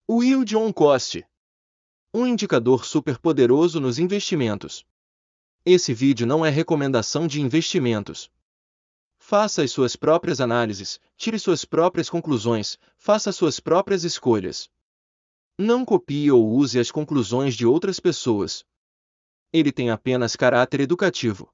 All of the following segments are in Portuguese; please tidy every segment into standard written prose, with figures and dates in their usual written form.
O Yield on Cost, um indicador super poderoso nos investimentos. Esse vídeo não é recomendação de investimentos. Faça as suas próprias análises, tire suas próprias conclusões, faça suas próprias escolhas. Não copie ou use as conclusões de outras pessoas. Ele tem apenas caráter educativo.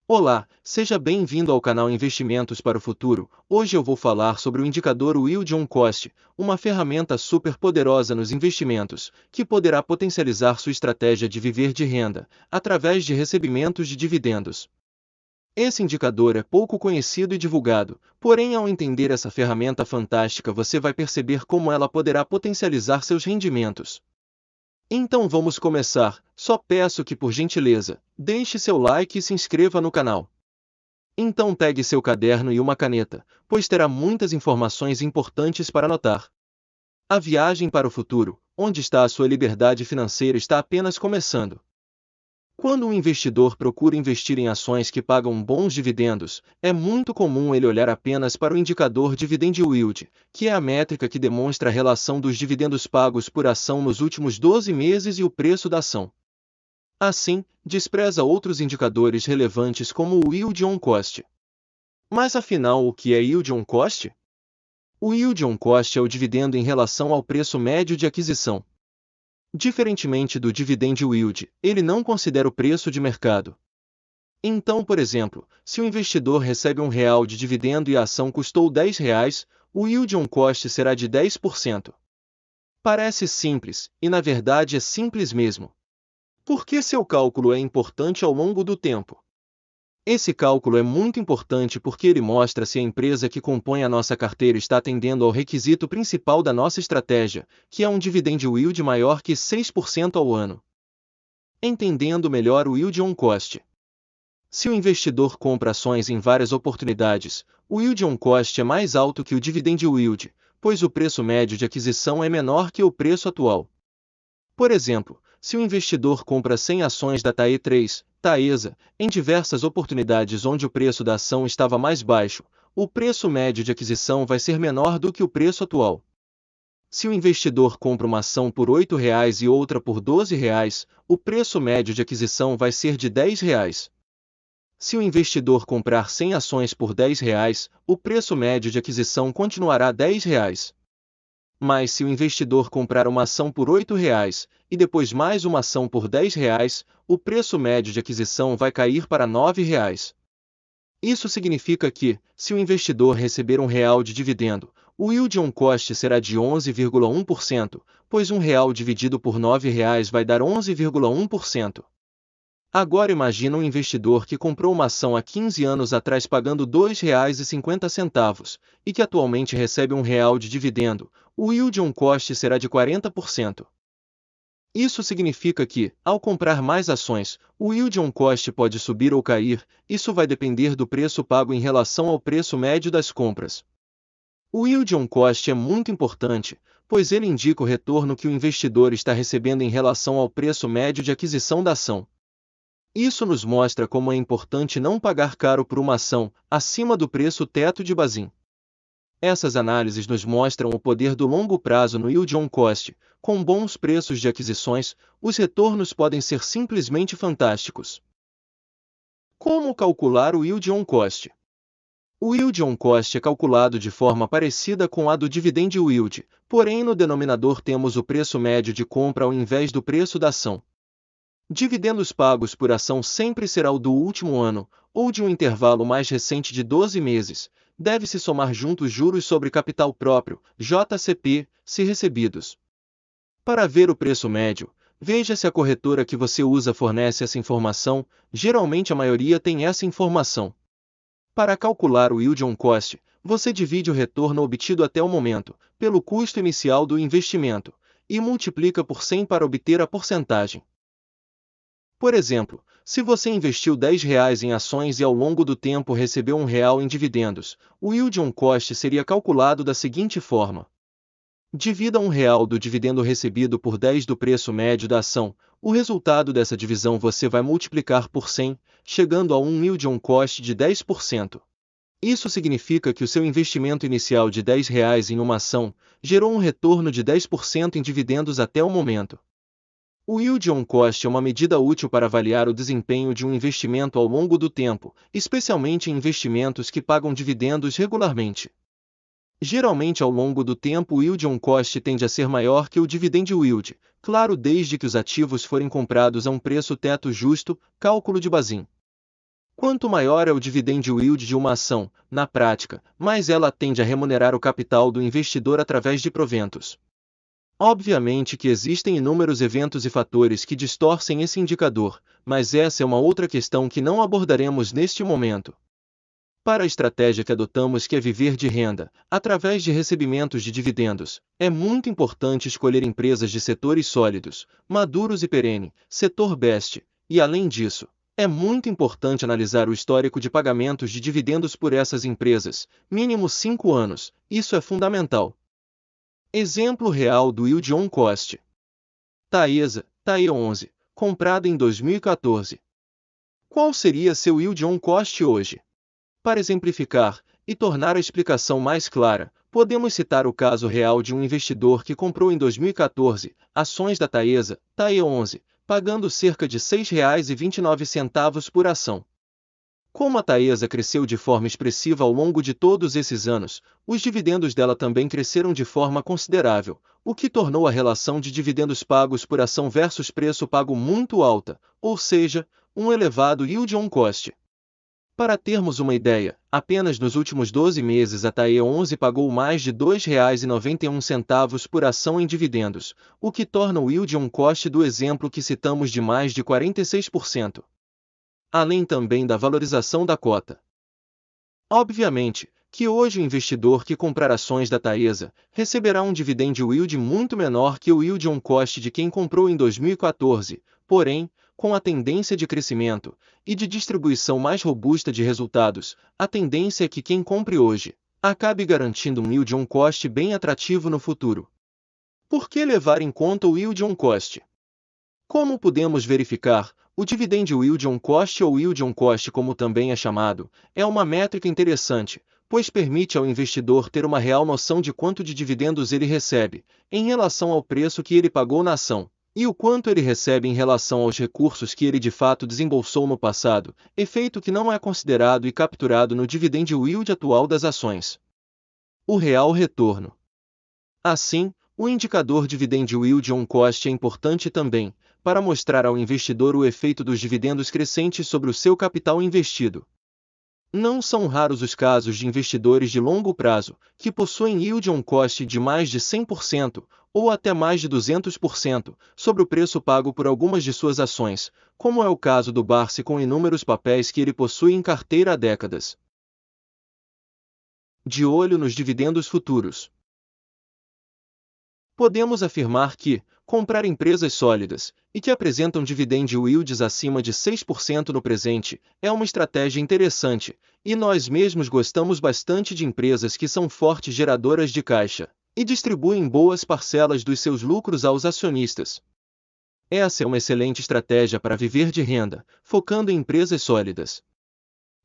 Olá, seja bem-vindo ao canal Investimentos para o Futuro. Hoje eu vou falar sobre o indicador Yield on Cost, uma ferramenta super poderosa nos investimentos, que poderá potencializar sua estratégia de viver de renda, através de recebimentos de dividendos. Esse indicador é pouco conhecido e divulgado, porém ao entender essa ferramenta fantástica você vai perceber como ela poderá potencializar seus rendimentos. Então vamos começar, só peço que por gentileza, deixe seu like e se inscreva no canal. Então pegue seu caderno e uma caneta, pois terá muitas informações importantes para anotar. A viagem para o futuro, onde está a sua liberdade financeira, está apenas começando. Quando um investidor procura investir em ações que pagam bons dividendos, é muito comum ele olhar apenas para o indicador Dividend Yield, que é a métrica que demonstra a relação dos dividendos pagos por ação nos últimos 12 meses e o preço da ação. Assim, despreza outros indicadores relevantes como o Yield on Cost. Mas afinal, o que é Yield on Cost? O Yield on Cost é o dividendo em relação ao preço médio de aquisição. Diferentemente do Dividend Yield, ele não considera o preço de mercado. Então, por exemplo, se o investidor recebe R$ 1 de dividendo e a ação custou R$ 10, o Yield on Cost será de 10%. Parece simples, e na verdade é simples mesmo. Porque seu cálculo é importante ao longo do tempo. Esse cálculo é muito importante porque ele mostra se a empresa que compõe a nossa carteira está atendendo ao requisito principal da nossa estratégia, que é um dividend yield maior que 6% ao ano. Entendendo melhor o Yield on Cost. Se o investidor compra ações em várias oportunidades, o Yield on Cost é mais alto que o dividend yield, pois o preço médio de aquisição é menor que o preço atual. Por exemplo, se o investidor compra 100 ações da TAE3, Taesa, em diversas oportunidades onde o preço da ação estava mais baixo, o preço médio de aquisição vai ser menor do que o preço atual. Se o investidor compra uma ação por R$ 8 e outra por R$ 12, o preço médio de aquisição vai ser de R$ 10. Se o investidor comprar 100 ações por R$ 10, o preço médio de aquisição continuará R$ 10. Mas se o investidor comprar uma ação por R$ 8 e depois mais uma ação por R$ 10, o preço médio de aquisição vai cair para R$ 9. Isso significa que, se o investidor receber R$ 1 de dividendo, o Yield on Cost será de 11,1%, pois R$ 1 dividido por R$ 9 vai dar 11,1%. Agora imagina um investidor que comprou uma ação há 15 anos atrás pagando R$ 2,50 e que atualmente recebe R$ 1 de dividendo, o Yield on Cost será de 40%. Isso significa que, ao comprar mais ações, o Yield on Cost pode subir ou cair, isso vai depender do preço pago em relação ao preço médio das compras. O Yield on Cost é muito importante, pois ele indica o retorno que o investidor está recebendo em relação ao preço médio de aquisição da ação. Isso nos mostra como é importante não pagar caro por uma ação, acima do preço teto de Bazin. Essas análises nos mostram o poder do longo prazo no Yield on Cost. Com bons preços de aquisições, os retornos podem ser simplesmente fantásticos. Como calcular o Yield on Cost? O Yield on Cost é calculado de forma parecida com a do Dividend Yield, porém no denominador temos o preço médio de compra ao invés do preço da ação. Dividendos pagos por ação sempre será o do último ano, ou de um intervalo mais recente de 12 meses. Deve-se somar juntos juros sobre capital próprio, JCP, se recebidos. Para ver o preço médio, veja se a corretora que você usa fornece essa informação, geralmente a maioria tem essa informação. Para calcular o Yield on Cost, você divide o retorno obtido até o momento, pelo custo inicial do investimento, e multiplica por 100 para obter a porcentagem. Por exemplo, se você investiu R$ 10 em ações e ao longo do tempo recebeu R$ 1 em dividendos, o Yield on Cost seria calculado da seguinte forma. Divida R$ 1 do dividendo recebido por 10 do preço médio da ação, o resultado dessa divisão você vai multiplicar por 100, chegando a um Yield on Cost de 10%. Isso significa que o seu investimento inicial de R$ 10 em uma ação gerou um retorno de 10% em dividendos até o momento. O yield on cost é uma medida útil para avaliar o desempenho de um investimento ao longo do tempo, especialmente em investimentos que pagam dividendos regularmente. Geralmente, ao longo do tempo, o yield on cost tende a ser maior que o dividend yield, claro, desde que os ativos forem comprados a um preço teto justo, cálculo de Bazin. Quanto maior é o dividend yield de uma ação, na prática, mais ela tende a remunerar o capital do investidor através de proventos. Obviamente que existem inúmeros eventos e fatores que distorcem esse indicador, mas essa é uma outra questão que não abordaremos neste momento. Para a estratégia que adotamos, que é viver de renda, através de recebimentos de dividendos, é muito importante escolher empresas de setores sólidos, maduros e perene, setor best, e além disso, é muito importante analisar o histórico de pagamentos de dividendos por essas empresas, mínimo 5 anos, isso é fundamental. Exemplo real do yield on cost. Taesa, TAE11, comprada em 2014. Qual seria seu yield on cost hoje? Para exemplificar e tornar a explicação mais clara, podemos citar o caso real de um investidor que comprou em 2014 ações da Taesa, TAE11, pagando cerca de R$ 6,29 por ação. Como a Taesa cresceu de forma expressiva ao longo de todos esses anos, os dividendos dela também cresceram de forma considerável, o que tornou a relação de dividendos pagos por ação versus preço pago muito alta, ou seja, um elevado yield on cost. Para termos uma ideia, apenas nos últimos 12 meses a TAE11 pagou mais de R$ 2,91 por ação em dividendos, o que torna o yield on cost do exemplo que citamos de mais de 46%. Além também da valorização da cota. Obviamente, que hoje o investidor que comprar ações da Taesa receberá um dividend yield muito menor que o yield on cost de quem comprou em 2014, porém, com a tendência de crescimento e de distribuição mais robusta de resultados, a tendência é que quem compre hoje acabe garantindo um yield on cost bem atrativo no futuro. Por que levar em conta o yield on cost? Como podemos verificar, o dividend yield on cost, ou yield on cost como também é chamado, é uma métrica interessante, pois permite ao investidor ter uma real noção de quanto de dividendos ele recebe, em relação ao preço que ele pagou na ação, e o quanto ele recebe em relação aos recursos que ele de fato desembolsou no passado, efeito que não é considerado e capturado no dividend yield atual das ações. O real retorno. Assim, o indicador dividend yield on cost é importante também, para mostrar ao investidor o efeito dos dividendos crescentes sobre o seu capital investido. Não são raros os casos de investidores de longo prazo, que possuem yield on cost de mais de 100%, ou até mais de 200%, sobre o preço pago por algumas de suas ações, como é o caso do Barsi com inúmeros papéis que ele possui em carteira há décadas. De olho nos dividendos futuros. Podemos afirmar que, comprar empresas sólidas, e que apresentam dividend yields acima de 6% no presente, é uma estratégia interessante, e nós mesmos gostamos bastante de empresas que são fortes geradoras de caixa, e distribuem boas parcelas dos seus lucros aos acionistas. Essa é uma excelente estratégia para viver de renda, focando em empresas sólidas.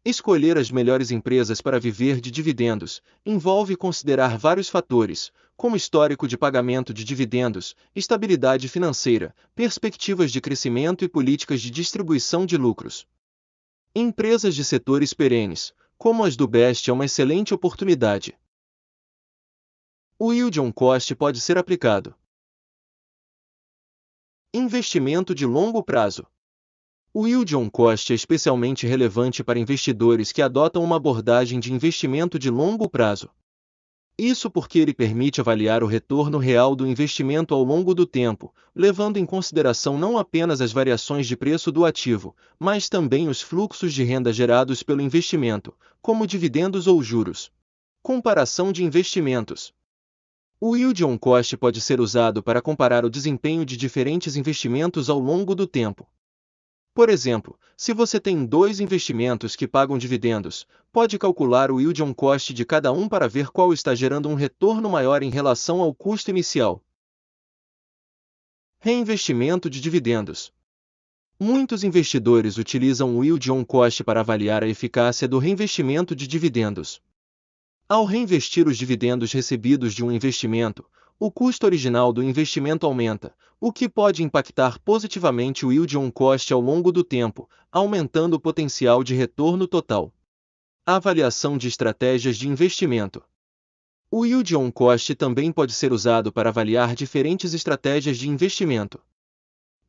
Escolher as melhores empresas para viver de dividendos envolve considerar vários fatores, como histórico de pagamento de dividendos, estabilidade financeira, perspectivas de crescimento e políticas de distribuição de lucros. Empresas de setores perenes, como as do Best, é uma excelente oportunidade. O yield on cost pode ser aplicado. Investimento de longo prazo. O yield on cost é especialmente relevante para investidores que adotam uma abordagem de investimento de longo prazo. Isso porque ele permite avaliar o retorno real do investimento ao longo do tempo, levando em consideração não apenas as variações de preço do ativo, mas também os fluxos de renda gerados pelo investimento, como dividendos ou juros. Comparação de investimentos. O yield on cost pode ser usado para comparar o desempenho de diferentes investimentos ao longo do tempo. Por exemplo, se você tem 2 investimentos que pagam dividendos, pode calcular o yield on cost de cada um para ver qual está gerando um retorno maior em relação ao custo inicial. Reinvestimento de dividendos. Muitos investidores utilizam o yield on cost para avaliar a eficácia do reinvestimento de dividendos. Ao reinvestir os dividendos recebidos de um investimento, o custo original do investimento aumenta, o que pode impactar positivamente o yield on cost ao longo do tempo, aumentando o potencial de retorno total. Avaliação de estratégias de investimento. O yield on cost também pode ser usado para avaliar diferentes estratégias de investimento.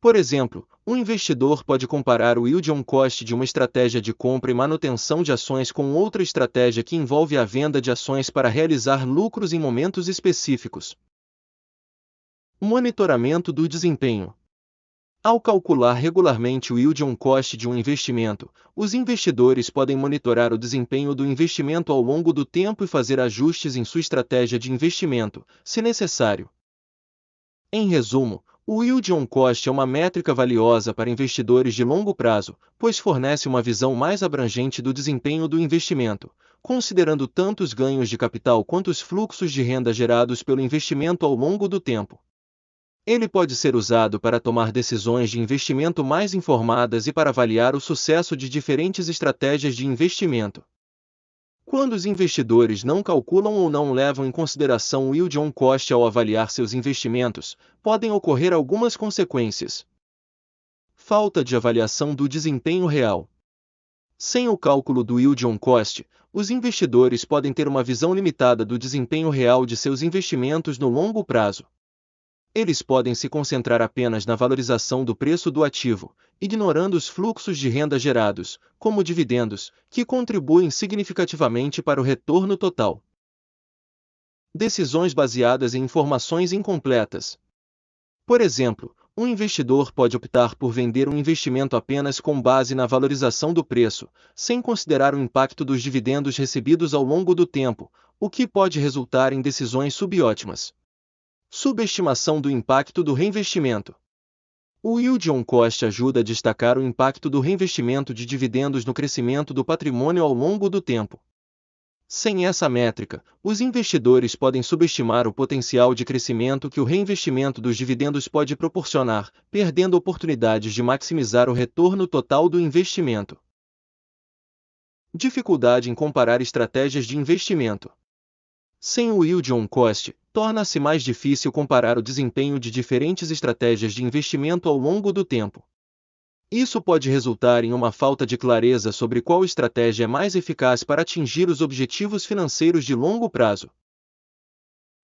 Por exemplo, um investidor pode comparar o yield on cost de uma estratégia de compra e manutenção de ações com outra estratégia que envolve a venda de ações para realizar lucros em momentos específicos. Monitoramento do desempenho. Ao calcular regularmente o yield on cost de um investimento, os investidores podem monitorar o desempenho do investimento ao longo do tempo e fazer ajustes em sua estratégia de investimento, se necessário. Em resumo, o yield on cost é uma métrica valiosa para investidores de longo prazo, pois fornece uma visão mais abrangente do desempenho do investimento, considerando tanto os ganhos de capital quanto os fluxos de renda gerados pelo investimento ao longo do tempo. Ele pode ser usado para tomar decisões de investimento mais informadas e para avaliar o sucesso de diferentes estratégias de investimento. Quando os investidores não calculam ou não levam em consideração o yield on cost ao avaliar seus investimentos, podem ocorrer algumas consequências. Falta de avaliação do desempenho real. Sem o cálculo do yield on cost, os investidores podem ter uma visão limitada do desempenho real de seus investimentos no longo prazo. Eles podem se concentrar apenas na valorização do preço do ativo, ignorando os fluxos de renda gerados, como dividendos, que contribuem significativamente para o retorno total. Decisões baseadas em informações incompletas. Por exemplo, um investidor pode optar por vender um investimento apenas com base na valorização do preço, sem considerar o impacto dos dividendos recebidos ao longo do tempo, o que pode resultar em decisões subótimas. Subestimação do impacto do reinvestimento. O yield on cost ajuda a destacar o impacto do reinvestimento de dividendos no crescimento do patrimônio ao longo do tempo. Sem essa métrica, os investidores podem subestimar o potencial de crescimento que o reinvestimento dos dividendos pode proporcionar, perdendo oportunidades de maximizar o retorno total do investimento. Dificuldade em comparar estratégias de investimento. Sem o yield on cost, torna-se mais difícil comparar o desempenho de diferentes estratégias de investimento ao longo do tempo. Isso pode resultar em uma falta de clareza sobre qual estratégia é mais eficaz para atingir os objetivos financeiros de longo prazo.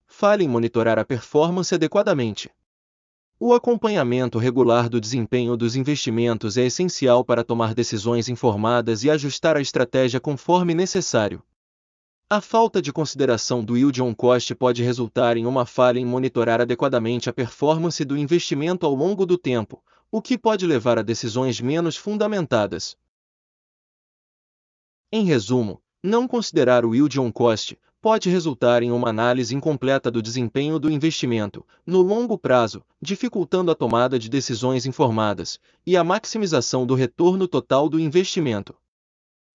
Falha em monitorar a performance adequadamente. O acompanhamento regular do desempenho dos investimentos é essencial para tomar decisões informadas e ajustar a estratégia conforme necessário. A falta de consideração do yield on cost pode resultar em uma falha em monitorar adequadamente a performance do investimento ao longo do tempo, o que pode levar a decisões menos fundamentadas. Em resumo, não considerar o yield on cost pode resultar em uma análise incompleta do desempenho do investimento, no longo prazo, dificultando a tomada de decisões informadas e a maximização do retorno total do investimento.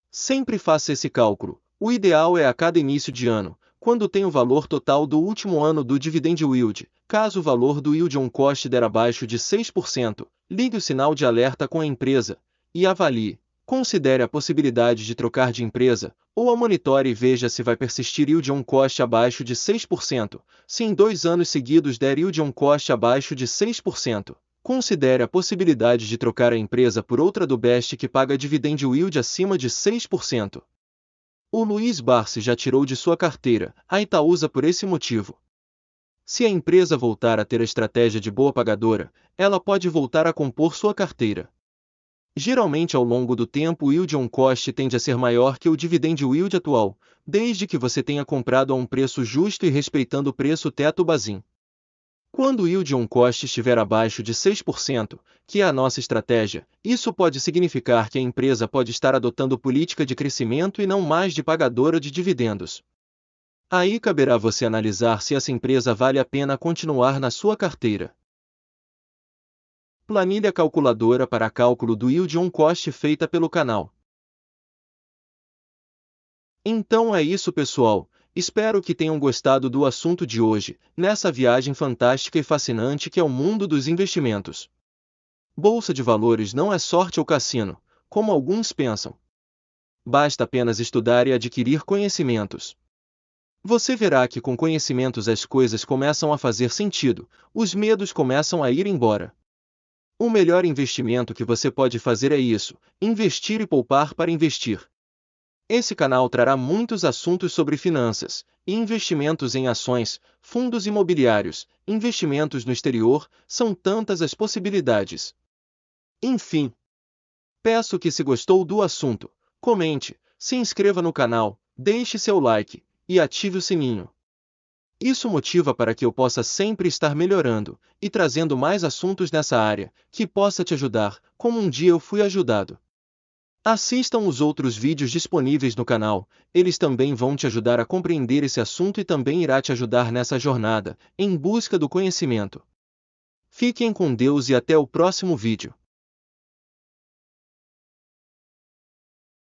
Sempre faça esse cálculo. O ideal é a cada início de ano, quando tem o valor total do último ano do dividend yield. Caso o valor do yield on cost der abaixo de 6%, ligue o sinal de alerta com a empresa e avalie. Considere a possibilidade de trocar de empresa, ou a monitore e veja se vai persistir yield on cost abaixo de 6%. Se em 2 anos seguidos der yield on cost abaixo de 6%, considere a possibilidade de trocar a empresa por outra do best que paga dividend yield acima de 6%. O Luiz Barsi já tirou de sua carteira a Itaúsa por esse motivo. Se a empresa voltar a ter a estratégia de boa pagadora, ela pode voltar a compor sua carteira. Geralmente ao longo do tempo o yield on cost tende a ser maior que o dividend yield atual, desde que você tenha comprado a um preço justo e respeitando o preço teto Bazin. Quando o yield on cost estiver abaixo de 6%, que é a nossa estratégia, isso pode significar que a empresa pode estar adotando política de crescimento e não mais de pagadora de dividendos. Aí caberá você analisar se essa empresa vale a pena continuar na sua carteira. Planilha calculadora para cálculo do yield on cost feita pelo canal. Então é isso, pessoal. Espero que tenham gostado do assunto de hoje, nessa viagem fantástica e fascinante que é o mundo dos investimentos. Bolsa de valores não é sorte ou cassino, como alguns pensam. Basta apenas estudar e adquirir conhecimentos. Você verá que com conhecimentos as coisas começam a fazer sentido, os medos começam a ir embora. O melhor investimento que você pode fazer é isso: investir e poupar para investir. Esse canal trará muitos assuntos sobre finanças, investimentos em ações, fundos imobiliários, investimentos no exterior, são tantas as possibilidades. Enfim, peço que, se gostou do assunto, comente, se inscreva no canal, deixe seu like e ative o sininho. Isso motiva para que eu possa sempre estar melhorando e trazendo mais assuntos nessa área, que possa te ajudar, como um dia eu fui ajudado. Assistam os outros vídeos disponíveis no canal, eles também vão te ajudar a compreender esse assunto e também irá te ajudar nessa jornada, em busca do conhecimento. Fiquem com Deus e até o próximo vídeo.